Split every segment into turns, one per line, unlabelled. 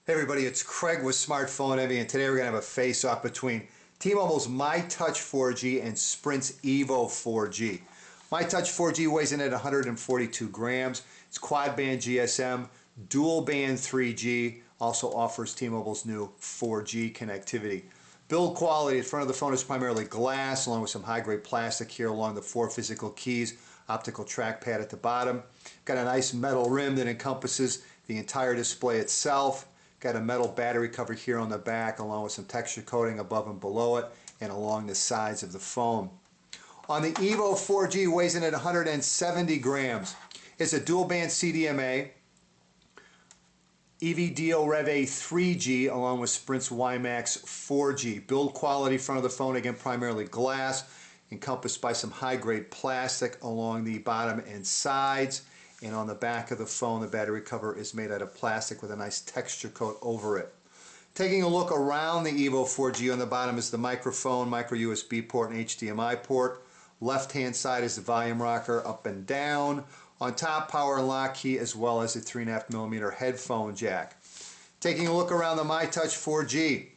Hey everybody, it's Craig with Smartphone Envy, and today we're going to have a face-off between T-Mobile's myTouch 4G and Sprint's EVO 4G. myTouch 4G weighs in at 142 grams. It's quad-band GSM, dual-band 3G, also offers T-Mobile's new 4G connectivity. Build quality, the front of the phone is primarily glass, along with some high-grade plastic here along the four physical keys, optical trackpad at the bottom. Got a nice metal rim that encompasses the entire display itself. Got a metal battery cover here on the back along with some texture coating above and below it and along the sides of the phone. On the EVO 4G, weighs in at 170 grams. It's a dual band CDMA, EVDO Rev A 3G along with Sprint's WiMAX 4G. Build quality, front of the phone again primarily glass, encompassed by some high grade plastic along the bottom and sides. And on the back of the phone, the battery cover is made out of plastic with a nice texture coat over it. Taking a look around the EVO 4G, on the bottom is the microphone, micro USB port, and HDMI port. Left hand side is the volume rocker up and down. On top, power and lock key, as well as a 3.5mm headphone jack. Taking a look around the myTouch 4G,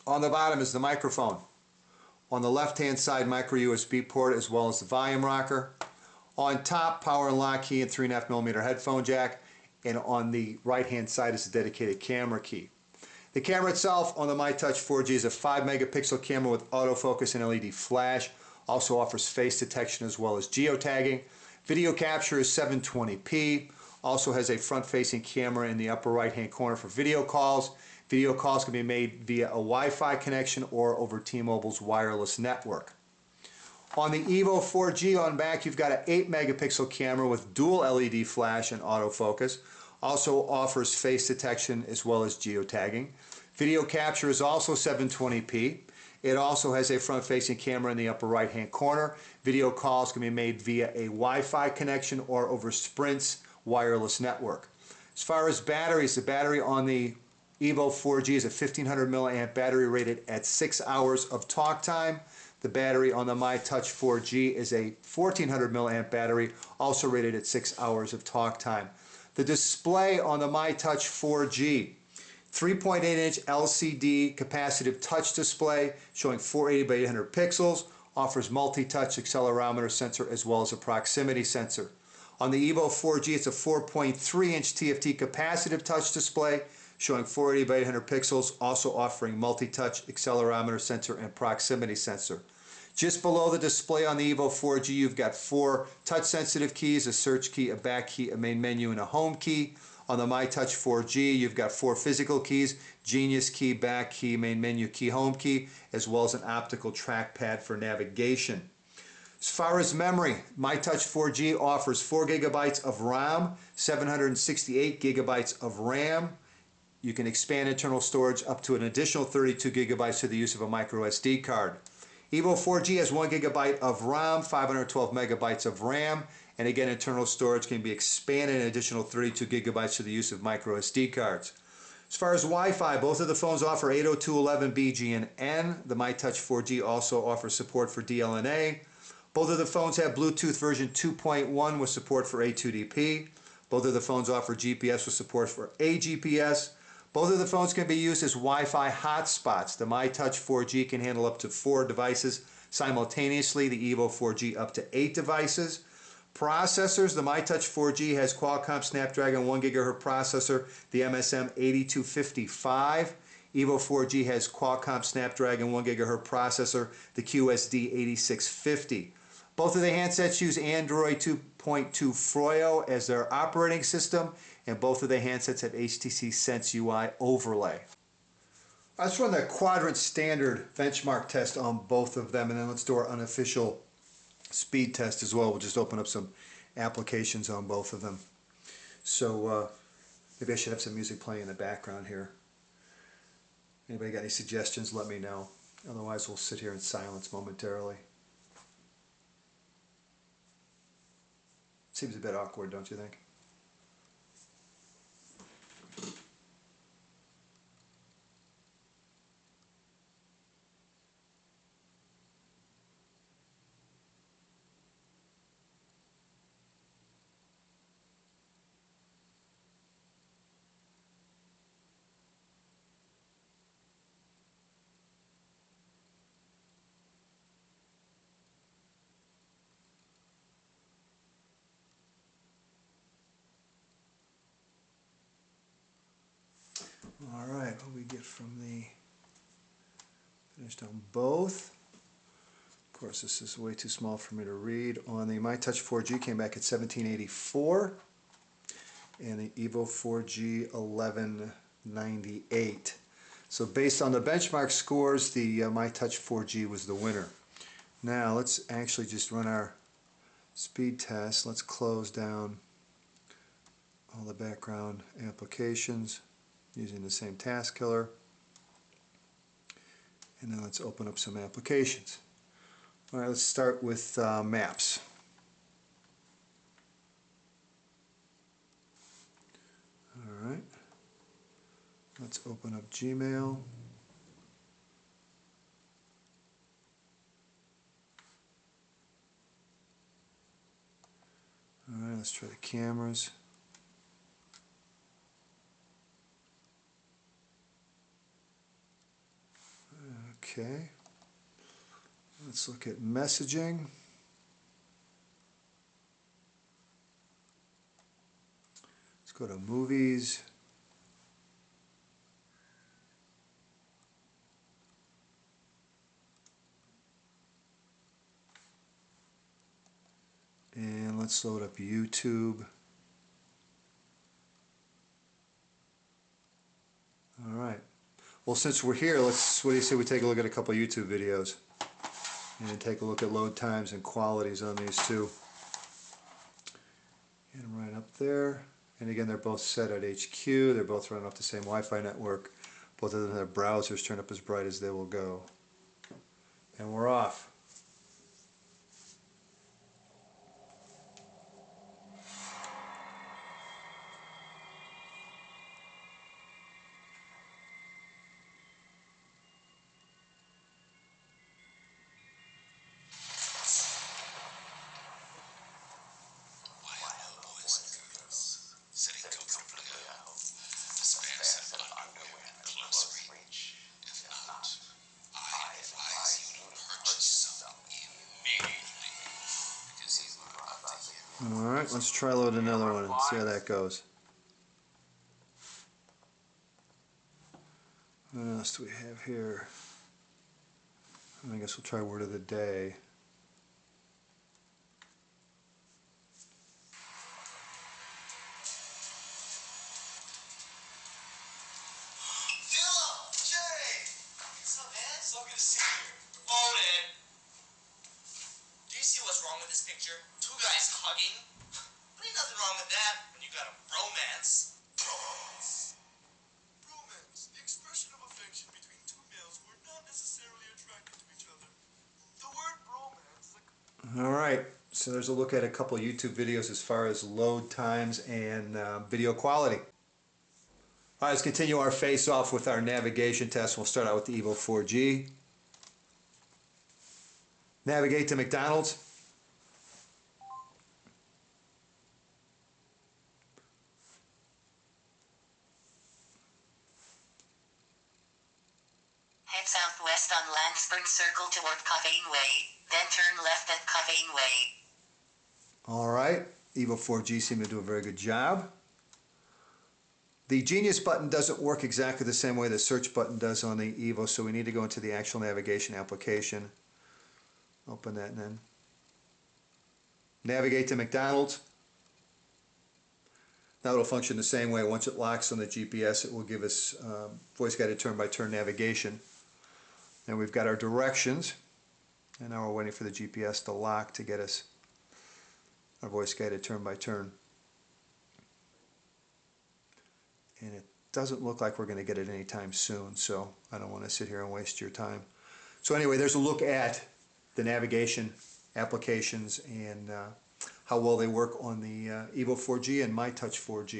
on the bottom is the microphone. On the left hand side, micro USB port, as well as the volume rocker. On top, power and lock key and 3.5mm headphone jack, and on the right hand side is a dedicated camera key. The camera itself on the myTouch 4G is a 5 megapixel camera with autofocus and LED flash, also offers face detection as well as geotagging. Video capture is 720p, also has a front facing camera in the upper right hand corner for video calls. Video calls can be made via a Wi-Fi connection or over T-Mobile's wireless network. On the EVO 4G on back, you've got an 8 megapixel camera with dual LED flash and autofocus. Also offers face detection as well as geotagging. Video capture is also 720p. It also has a front-facing camera in the upper right-hand corner. Video calls can be made via a Wi-Fi connection or over Sprint's wireless network. As far as batteries, the battery on the EVO 4G is a 1500 milliamp battery rated at 6 hours of talk time. The battery on the myTouch 4G is a 1400 milliamp battery, also rated at 6 hours of talk time. The display on the myTouch 4G, 3.8-inch LCD capacitive touch display showing 480 by 800 pixels, offers multi-touch accelerometer sensor as well as a proximity sensor. On the EVO 4G, it's a 4.3-inch TFT capacitive touch display showing 480 by 800 pixels, also offering multi-touch accelerometer sensor and proximity sensor. Just below the display on the EVO 4G, you've got 4 touch-sensitive keys, a search key, a back key, a main menu, and a home key. On the myTouch 4G, you've got 4 physical keys, Genius key, back key, main menu key, home key, as well as an optical trackpad for navigation. As far as memory, myTouch 4G offers 4 gigabytes of RAM, 768 gigabytes of RAM. You can expand internal storage up to an additional 32 gigabytes through the use of a micro SD card. EVO 4G has 1 gigabyte of RAM, 512 megabytes of RAM, and again internal storage can be expanded an additional 32 gigabytes through the use of micro SD cards. As far as Wi-Fi, both of the phones offer 802.11b GNN. The myTouch 4G also offers support for DLNA. Both of the phones have Bluetooth version 2.1 with support for A2DP. Both of the phones offer GPS with support for AGPS. Both of the phones can be used as Wi-Fi hotspots. The myTouch 4G can handle up to 4 devices simultaneously, the EVO 4G up to 8 devices. Processors, the myTouch 4G has Qualcomm Snapdragon 1 GHz processor, the MSM 8255. EVO 4G has Qualcomm Snapdragon 1 GHz processor, the QSD 8650. Both of the handsets use Android 2.2 Froyo as their operating system, and both of the handsets have HTC Sense UI overlay. Let's run the quadrant standard benchmark test on both of them, and then let's do our unofficial speed test as well. We'll just open up some applications on both of them. So maybe I should have some music playing in the background here. Anybody got any suggestions, let me know. Otherwise we'll sit here in silence momentarily. Seems a bit awkward, don't you think? get from the finished on both. Of course, this is way too small for me to read. On the myTouch 4G came back at 1784, and the EVO 4G 1198. So based on the benchmark scores, the myTouch 4G was the winner. Now let's actually just run our speed test. Let's close down all the background applications using the same task killer. And then let's open up some applications. All right, let's start with maps. All right, let's open up Gmail. All right, let's try the cameras. Okay, let's look at messaging. Let's go to movies. And let's load up YouTube. All right. Well, since we're here, what do you say we take a look at a couple of YouTube videos and then take a look at load times and qualities on these two. And right up there. And again, they're both set at HQ. They're both running off the same Wi-Fi network. Both of them have browsers turned up as bright as they will go. And we're off. Alright, let's try load another one and see how that goes. What else do we have here? I guess we'll try word of the day.
What's up, man? So good to see you. Hold it. Do you see what's wrong with this picture? Two guys hugging? There ain't nothing wrong with that when you got a bromance. Bromance. Bromance. The expression of affection between two males who are not necessarily attracted to each other. The word bromance...
Alright, so there's a look at a couple YouTube videos as far as load times and video quality. Alright, let's continue our face-off with our navigation test. We'll start out with the EVO 4G. Navigate to McDonald's.
Head southwest on Lansburn Circle toward Covane Way, then turn left at Covane Way.
Alright, EVO 4G seemed to do a very good job. The Genius button doesn't work exactly the same way the search button does on the EVO, so we need to go into the actual navigation application. Open that and then navigate to McDonald's. Now it'll function the same way. Once it locks on the GPS, it will give us voice-guided turn-by-turn navigation. And we've got our directions, and now we're waiting for the GPS to lock to get us our voice-guided turn-by-turn. And it doesn't look like we're going to get it anytime soon, so I don't want to sit here and waste your time. So anyway, there's a look at the navigation applications and how well they work on the EVO 4G and myTouch 4G.